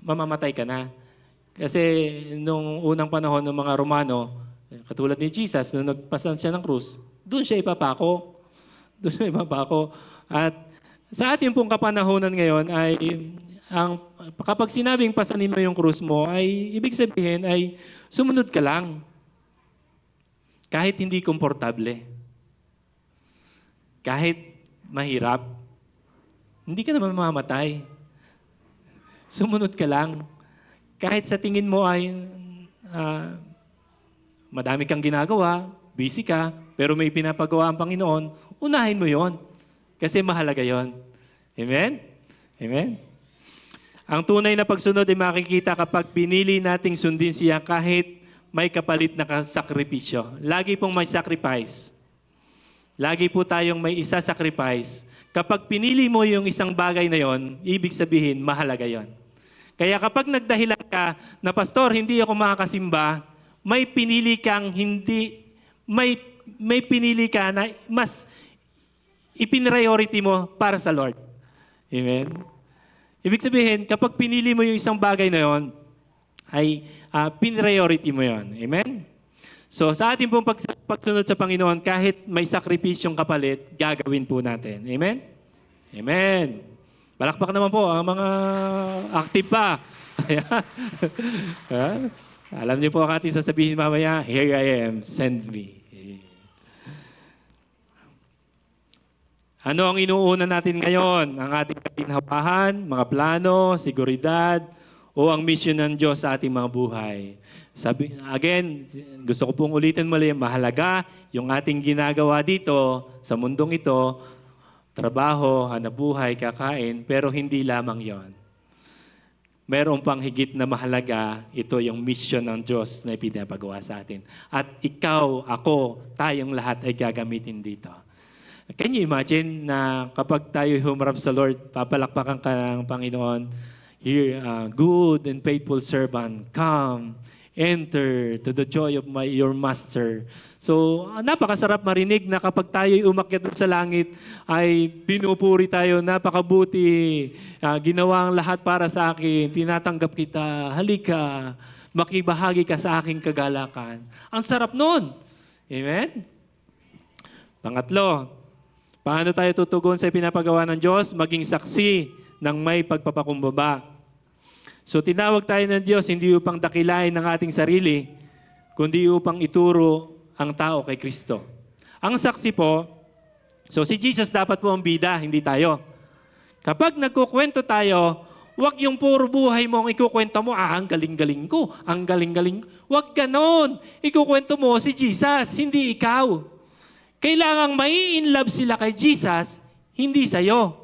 mamamatay ka na. Kasi nung unang panahon ng mga Romano, katulad ni Jesus, nung nagpasan siya ng krus, doon siya ipapako. Doon siya ipapako. At sa ating pong kapanahonan ngayon ay kapag sinabing pasanin mo yung krus mo, ay ibig sabihin ay sumunod ka lang. Kahit hindi komportable. Kahit mahirap. Hindi ka naman mamamatay. Sumunod ka lang. Kahit sa tingin mo ay madami kang ginagawa, busy ka, pero may pinapagawa ang Panginoon, unahin mo yon. Kasi mahalaga yon. Amen? Amen? Ang tunay na pagsunod ay makikita kapag pinili nating sundin siya kahit may kapalit na sakripisyo. Lagi pong may sacrifice. Lagi po tayong may isa-sacrifice. Kapag pinili mo yung isang bagay na yon, ibig sabihin, mahalaga yon. Kaya kapag nagdahilan ka na, Pastor, hindi ako makakasimba, may pinili kang hindi, may pinili ka na mas ipinriority mo para sa Lord. Amen? Ibig sabihin, kapag pinili mo yung isang bagay na yon, ay pinriority mo yon. Amen? So sa ating pong pagsunod sa Panginoon, kahit may sakripisyong kapalit, gagawin po natin. Amen? Amen. Palakpak naman po ang mga active pa. Alam niyo po ang ating sasabihin mamaya, here I am, send me. Ano ang inuuna natin ngayon? Ang ating kaginhawahan, mga plano, seguridad, o ang mission ng Diyos sa ating mga buhay? Again, gusto ko pong ulitin muli, mahalaga yung ating ginagawa dito sa mundong ito, trabaho, hanapbuhay, kakain, pero hindi lamang yon. Meron pang higit na mahalaga, ito yung mission ng Diyos na ipinapagawa sa atin. At ikaw, ako, tayong lahat ay gagamitin dito. Can you imagine na kapag tayo humarap sa Lord, papalakpakan ka ng Panginoon, here, good and faithful servant, come Enter to the joy of your master. So, napakasarap marinig na kapag tayo'y umakyat sa langit, ay pinupuri tayo, napakabuti, ginawa ang lahat para sa akin, tinatanggap kita, halika, makibahagi ka sa aking kagalakan. Ang sarap nun. Amen? Pangatlo, paano tayo tutugon sa pinapagawa ng Diyos? Maging saksi ng may pagpapakumbaba. So tinawag tayo ng Diyos hindi upang dakilain ng ating sarili, kundi upang ituro ang tao kay Kristo. Ang saksi po, so si Jesus dapat po ang bida, hindi tayo. Kapag nagkukwento tayo, wag yung puro buhay mo ang ikukwento mo, ang galing-galing ko, ang galing-galing. Wag ganon. Ikukwento mo si Jesus, hindi ikaw. Kailangang mai-inlove sila kay Jesus, hindi sa'yo.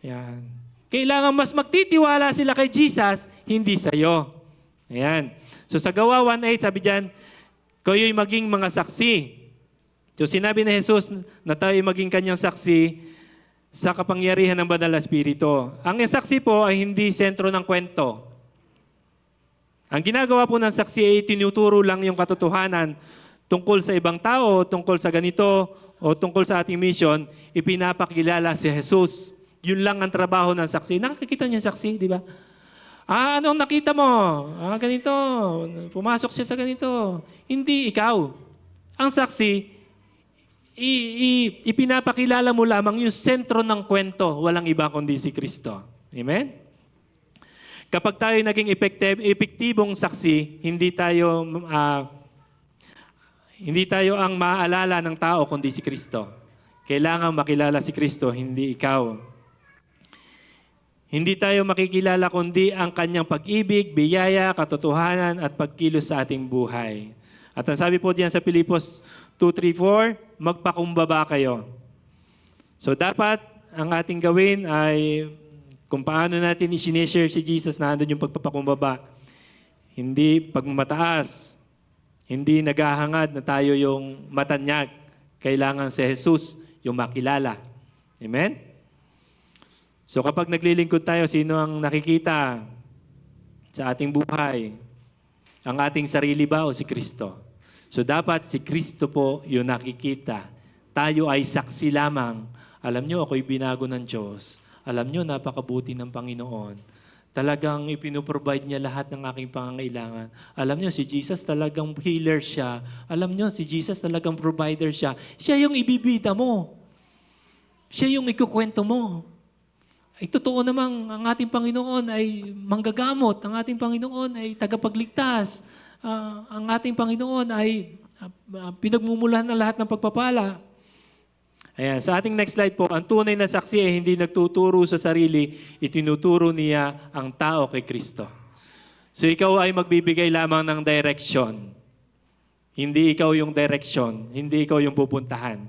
Yan. Kailangan mas magtitiwala sila kay Jesus, hindi sa'yo. Ayan. So sa Gawa 1:8, sabi dyan, kayo'y maging mga saksi. So sinabi ni Jesus na tayo'y maging kanyang saksi sa kapangyarihan ng Banal na Espiritu. Ang saksi po ay hindi sentro ng kwento. Ang ginagawa po ng saksi ay tinuturo lang yung katotohanan tungkol sa ibang tao, tungkol sa ganito, o tungkol sa ating mission, ipinapakilala si Jesus. Yun lang ang trabaho ng saksi. Nakikita niyo yung saksi, di ba? Anong nakita mo? Ganito. Pumasok siya sa ganito. Hindi ikaw. Ang saksi, ipinapakilala mo lamang yung sentro ng kwento. Walang iba kundi si Kristo. Amen? Kapag tayo naging epektibong saksi, hindi tayo ang maaalala ng tao kundi si Kristo. Kailangan makilala si Kristo, hindi ikaw. Hindi tayo makikilala kundi ang kanyang pag-ibig, biyaya, katotohanan at pagkilos sa ating buhay. At ang sabi po diyan sa Pilipos 2:3-4, magpakumbaba kayo. So dapat ang ating gawin ay kung paano natin i-share si Jesus na andun yung pagpapakumbaba. Hindi pagmamataas, hindi naghahangad na tayo yung matanyag. Kailangan si Jesus yung makilala. Amen? So kapag naglilingkod tayo, sino ang nakikita sa ating buhay? Ang ating sarili ba o si Kristo? So dapat si Kristo po yung nakikita. Tayo ay saksi lamang. Alam nyo, ako'y binago ng Diyos. Alam nyo, napakabuti ng Panginoon. Talagang ipinoprovide niya lahat ng aking pangangailangan. Alam nyo, si Jesus talagang healer siya. Alam nyo, si Jesus talagang provider siya. Siya yung ibibida mo. Siya yung ikukwento mo. Ay totoo namang ang ating Panginoon ay manggagamot. Ang ating Panginoon ay tagapagligtas. Ang ating Panginoon ay pinagmumulahan ng lahat ng pagpapala. Ayan, sa ating next slide po, ang tunay na saksi ay hindi nagtuturo sa sarili, itinuturo niya ang tao kay Kristo. So ikaw ay magbibigay lamang ng direction. Hindi ikaw yung direction, hindi ikaw yung pupuntahan.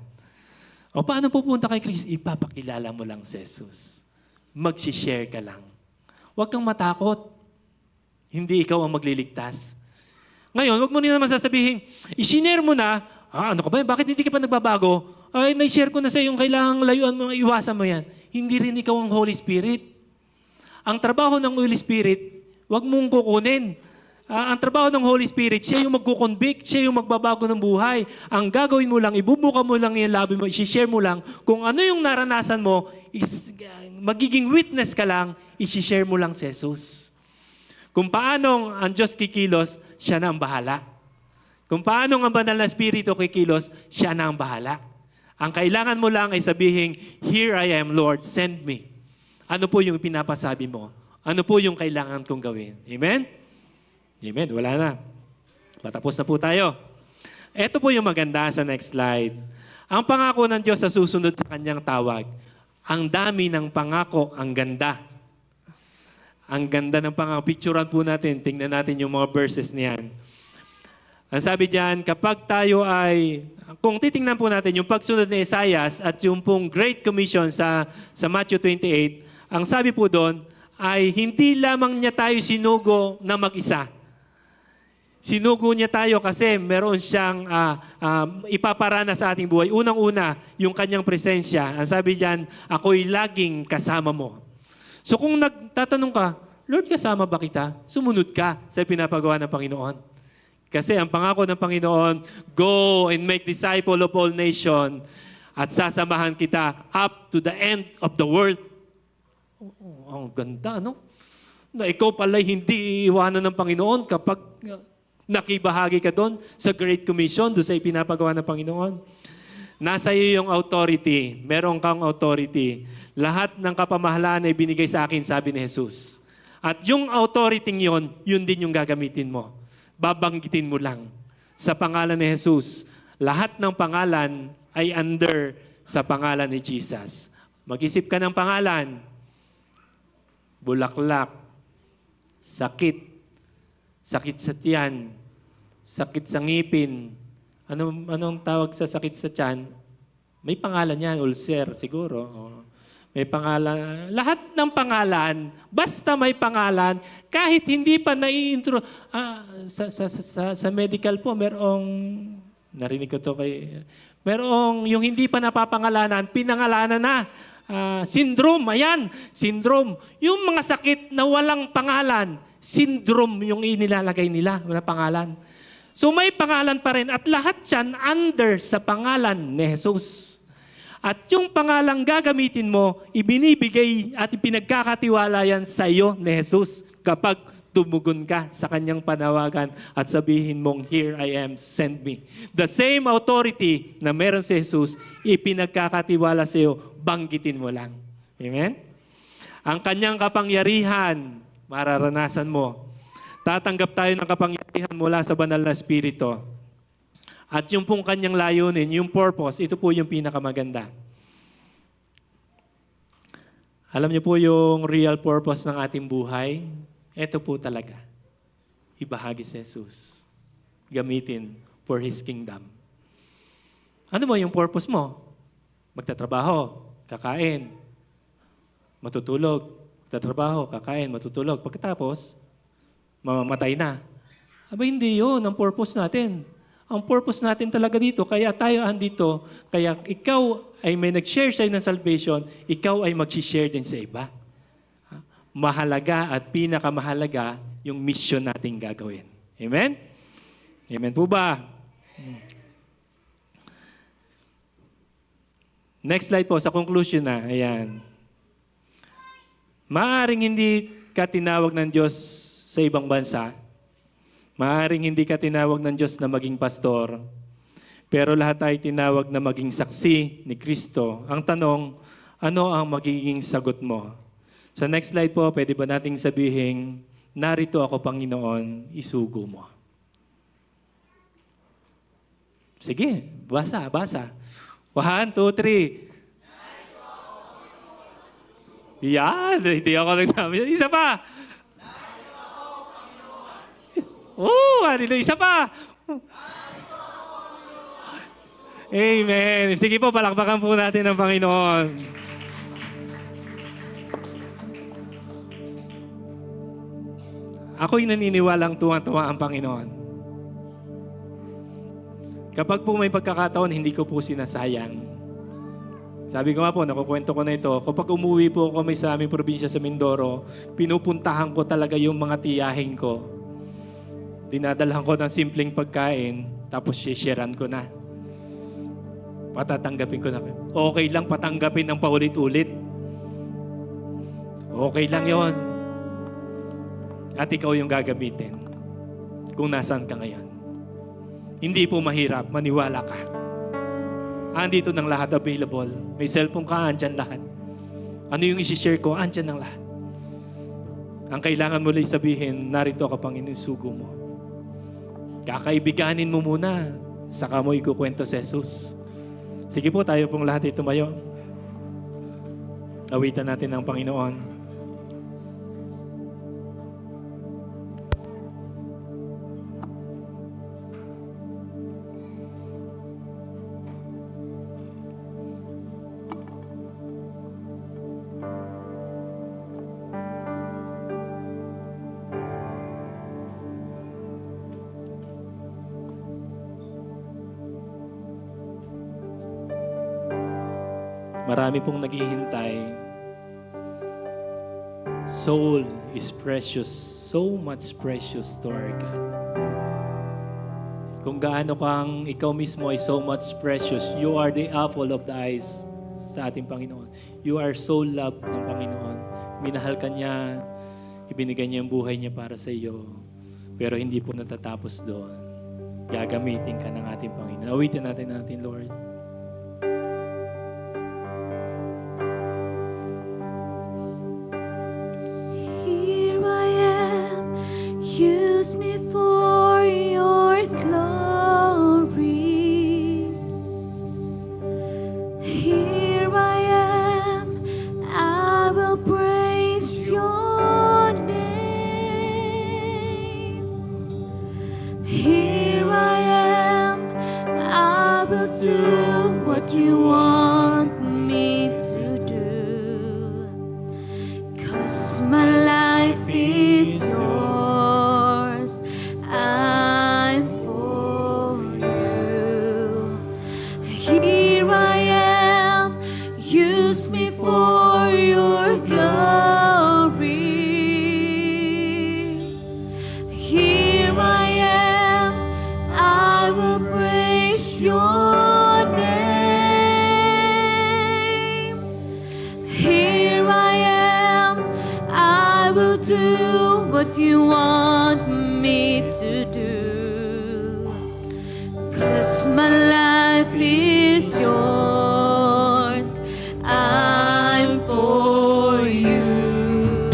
O paano pupunta kay Kristo? Ipapakilala mo lang si Jesus. Mag-share ka lang. Huwag kang matakot. Hindi ikaw ang magliligtas. Ngayon, huwag mo na naman sasabihin, i-share mo na, ano ka ba? Bakit hindi ka pa nagbabago? Ay, na-share ko na sa yung kailangang layuan mo, iwasan mo yan. Hindi rin ikaw ang Holy Spirit. Ang trabaho ng Holy Spirit, huwag mong kukunin. Ang trabaho ng Holy Spirit, siya yung magkukonvict, siya yung magbabago ng buhay. Ang gagawin mo lang, ibubuka mo lang yung labi mo, i-share mo lang. Kung ano yung naranasan mo, magiging witness ka lang, i-share mo lang si Jesus. Kung paano ang Diyos kikilos, siya na ang bahala. Kung paano ang Banal na Espiritu kikilos, siya na ang bahala. Ang kailangan mo lang ay sabihin, "Here I am, Lord, send me." Ano po yung pinapasabi mo? Ano po yung kailangan kong gawin? Amen? Amen. Wala na. Patapos na po tayo. Ito po yung maganda sa next slide. Ang pangako ng Diyos sa susunod sa kanyang tawag. Ang dami ng pangako, ang ganda. Ang ganda ng pangako. Picturean po natin. Tingnan natin yung mga verses niyan. Ang sabi diyan, kapag tayo ay, kung titingnan po natin yung pagsunod ni Esaias at yung pong Great Commission sa Matthew 28, ang sabi po doon ay hindi lamang niya tayo sinugo na mag-isa. Sinugo niya tayo kasi meron siyang ipaparana sa ating buhay. Unang-una, yung kanyang presensya. Ang sabi diyan, ako'y laging kasama mo. So kung nagtatanong ka, Lord, kasama ba kita? Sumunod ka sa pinapagawa ng Panginoon. Kasi ang pangako ng Panginoon, go and make disciple of all nations at sasamahan kita up to the end of the world. Ang ganda, no? Na ikaw pala'y hindi iiwanan ng Panginoon kapag nakibahagi ka doon sa Great Commission, doon sa ipinapagawa ng Panginoon. Nasa iyo yung authority. Meron kang authority. Lahat ng kapamahalaan ay binigay sa akin, sabi ni Jesus. At yung authority yon, yun din yung gagamitin mo. Babanggitin mo lang sa pangalan ni Jesus. Lahat ng pangalan ay under sa pangalan ni Jesus. Mag-isip ka ng pangalan. Bulaklak, sakit, sakit sa tiyan, sakit sa ngipin. Anong tawag sa sakit sa tiyan? May pangalan yan, ulcer siguro. May pangalan. Lahat ng pangalan, basta may pangalan, kahit hindi pa nai-intro. Sa medical po, merong, narinig ko to merong yung hindi pa napapangalanan, pinangalanan na. Syndrome, ayan, syndrome. Yung mga sakit na walang pangalan, syndrome yung inilalagay nila, wala pangalan. So may pangalan pa rin at lahat yan under sa pangalan ni Jesus. At yung pangalang gagamitin mo, ibinibigay at ipinagkakatiwala yan sa iyo ni Jesus kapag tumugon ka sa kanyang panawagan at sabihin mong, "Here I am, send me." The same authority na meron si Jesus, ipinagkakatiwala sa iyo, banggitin mo lang. Amen? Ang kanyang kapangyarihan, mararanasan mo. Tatanggap tayo ng kapangyarihan mula sa banal na Espiritu. At yung pong kanyang layunin, yung purpose, ito po yung pinakamaganda. Alam niyo po yung real purpose ng ating buhay? Ito po talaga. Ibahagi si Jesus. Gamitin for His kingdom. Ano mo yung purpose mo? Magtatrabaho, kakain, matutulog. Magtatrabaho, kakain, matutulog. Pagkatapos, mamamatay na. Aba, hindi yun ang purpose natin. Ang purpose natin talaga dito, kaya tayo andito, kaya ikaw ay may nag-share sa'yo ng salvation, ikaw ay mag-share din sa iba. Mahalaga at pinakamahalaga yung mission nating gagawin. Amen? Amen po ba? Next slide po, sa conclusion na. Ayan. Maaring hindi ka tinawag ng Diyos sa ibang bansa. Maaring hindi ka tinawag ng Diyos na maging pastor. Pero lahat ay tinawag na maging saksi ni Kristo. Ang tanong, ano ang magiging sagot mo? Sa next slide po, pwede ba nating sabihin, narito ako, Panginoon, isugo mo. Sige, basa. 1, 2, 3. Yan, hindi ako nagsabi. Isa pa. Isa pa. Amen. Sige po, palakpakan po natin ang Panginoon. Ako'y naniniwalang tuwa-tuwa ang Panginoon. Kapag po may pagkakataon, hindi ko po sinasayang. Sabi ko nga po, nakukwento ko na ito, kapag umuwi po kami sa aming probinsya sa Mindoro, pinupuntahan ko talaga yung mga tiyahin ko. Dinadalhan ko ng simpleng pagkain, tapos sharean ko na. Patatanggapin ko na. Okay lang patanggapin ng paulit-ulit. Okay lang yon. At ikaw yung gagamitin kung nasaan ka ngayon. Hindi po mahirap, maniwala ka. Andito ng lahat available. May cellphone ka, andyan lahat. Ano yung isi-share ko, andyan ng lahat. Ang kailangan mo lang sabihin, narito ka, Panginoon, sugo mo. Kakaibiganin mo muna, saka mo ikukwento si Jesus. Sige po, tayo pong lahat ay tumayo. Awitan natin ng Panginoon. Marami pong naghihintay. Soul is precious, so much precious to our God. kung gaano kang ikaw mismo ay so much precious. You are the apple of the eyes sa ating Panginoon. You are so loved ng Panginoon. Minahal ka niya, ibinigay niya ang buhay niya para sa iyo. Pero hindi po natatapos doon. Gagamitin ka ng ating Panginoon. Awitin natin, Lord. Here I am, use me for your glory. Here I am, I will praise your name. Here I am, I will do what you want me to do. 'Cause my life is yours, I'm for you. Here I am, use me for your glory. Here I am, I will praise your name. Here I am, I will do what you want me to do. 'Cause my life is yours, I'm for you.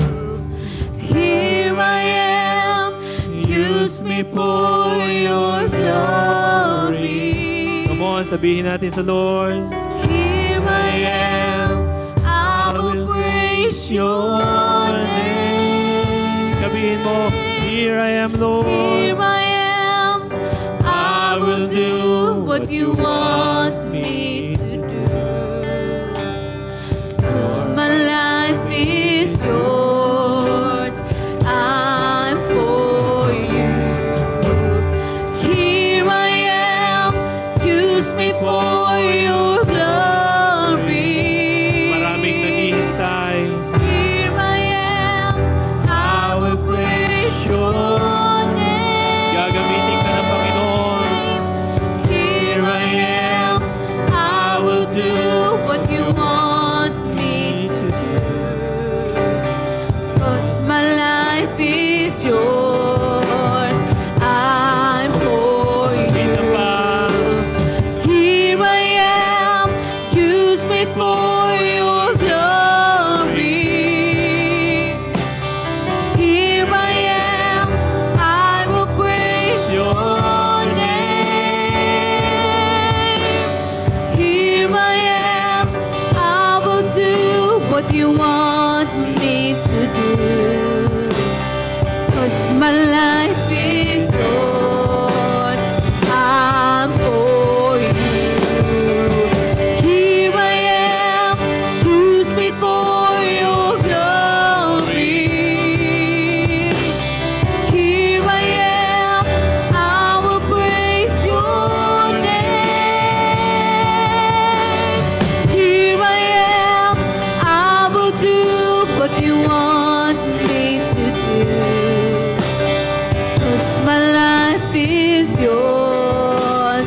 Here I am, use me for your glory. Come on, sabihin natin sa Lord. Here I am, I will praise your name. Sabihin mo, here I am, Lord. Here I am, I will do what you want me to do. 'Cause my life is yours, I'm for you. Here I am, use me for your glory. Maraming naghihintay. Here I am, I will praise your name. Gagamitin ka ng Panginoon. Here I am, I will do what you want me to do. 'Cause my life is yours, I'm for Isa you. pa. Here I am, use me for your glory. Here I am, I will praise your name. Here I am, I will do what you want me to do. 'Cause my life is yours, I'm for you. Here I am, use me for your glory. Here I am, I will praise your name. Here I am, I will do what you want me to do. 'Cause my life is yours,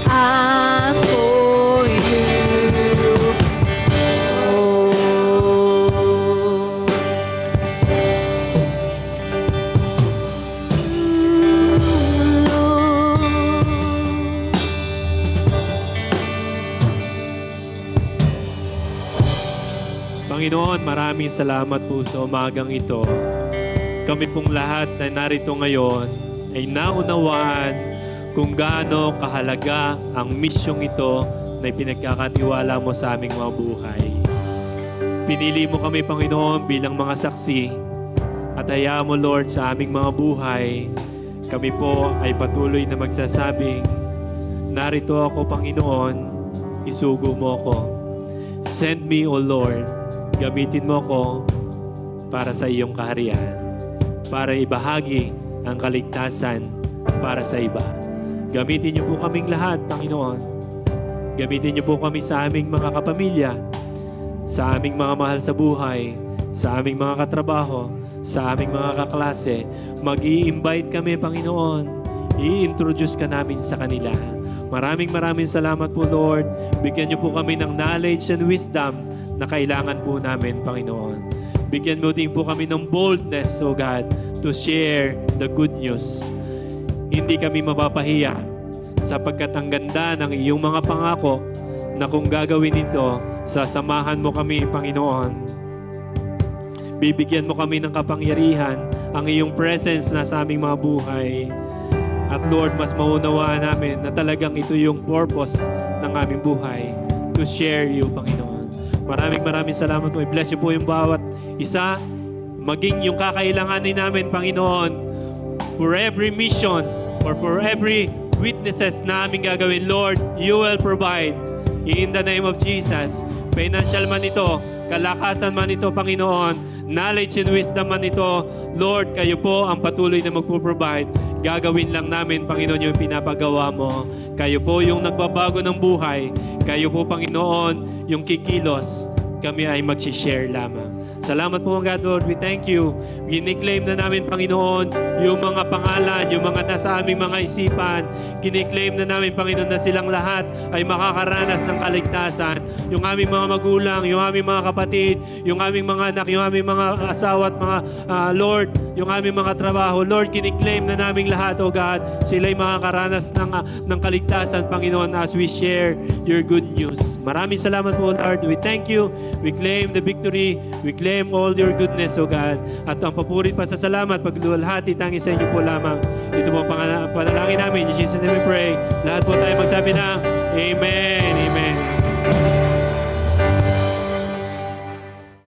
I'm for you. Oh. Panginoon, maraming salamat po sa umagang ito. Kami pong lahat na narito ngayon ay naunawaan kung gaano kahalaga ang misyong ito na ipinagkakatiwala mo sa aming mga buhay. Pinili mo kami, Panginoon, bilang mga saksi at hayaan mo, Lord, sa aming mga buhay, kami po ay patuloy na magsasabing, narito ako, Panginoon, isugo mo ako. Send me, O Lord, gamitin mo ako para sa iyong kaharian, para ibahagi ang kaligtasan para sa iba. Gamitin niyo po kaming lahat, Panginoon. Gamitin niyo po kami sa aming mga kapamilya, sa aming mga mahal sa buhay, sa aming mga katrabaho, sa aming mga kaklase. Mag-i-invite kami, Panginoon. i-introduce ka namin sa kanila. Maraming salamat po, Lord. Bigyan niyo po kami ng knowledge and wisdom na kailangan po namin, Panginoon. Bigyan mo din po kami ng boldness, O God, to share the good news. Hindi kami mapapahiya sapagkat ang ganda ng iyong mga pangako na kung gagawin ito, sasamahan mo kami, Panginoon. Bibigyan mo kami ng kapangyarihan, ang iyong presence na sa aming mga buhay. At Lord, mas maunawaan namin na talagang ito yung purpose ng aming buhay, to share you, Panginoon. Maraming salamat po. I-bless you po yung bawat isa. Maging yung kakailanganin namin, Panginoon, for every mission or for every witnesses na aming gagawin, Lord, you will provide. In the name of Jesus. Financial man ito, kalakasan man ito, Panginoon, knowledge and wisdom man ito, Lord, kayo po ang patuloy na magpo-provide. Gagawin lang namin, Panginoon, yung pinapagawa mo. Kayo po yung nagbabago ng buhay. Kayo po, Panginoon, yung kikilos. Kami ay mag-share lamang. Salamat po, God, Lord. We thank you. Kiniklaim na namin, Panginoon, yung mga pangalan, yung mga nasa aming mga isipan. Kiniklaim na namin, Panginoon, na silang lahat ay makakaranas ng kaligtasan. Yung aming mga magulang, yung aming mga kapatid, yung aming mga anak, yung aming mga asawa at mga Lord, yung aming mga trabaho. Lord, kiniklaim na namin lahat, O God, sila'y makakaranas ng kaligtasan, Panginoon, as we share your good news. Maraming salamat po, Lord. We thank you. We claim the victory. We claim all your goodness, O God. At ang papurit pa sa salamat, pagluwalhati, tangi sa inyo po lamang. Ito po ang panalangin namin. In Jesus' name we pray. Lahat po tayo magsabi ng Amen. Amen.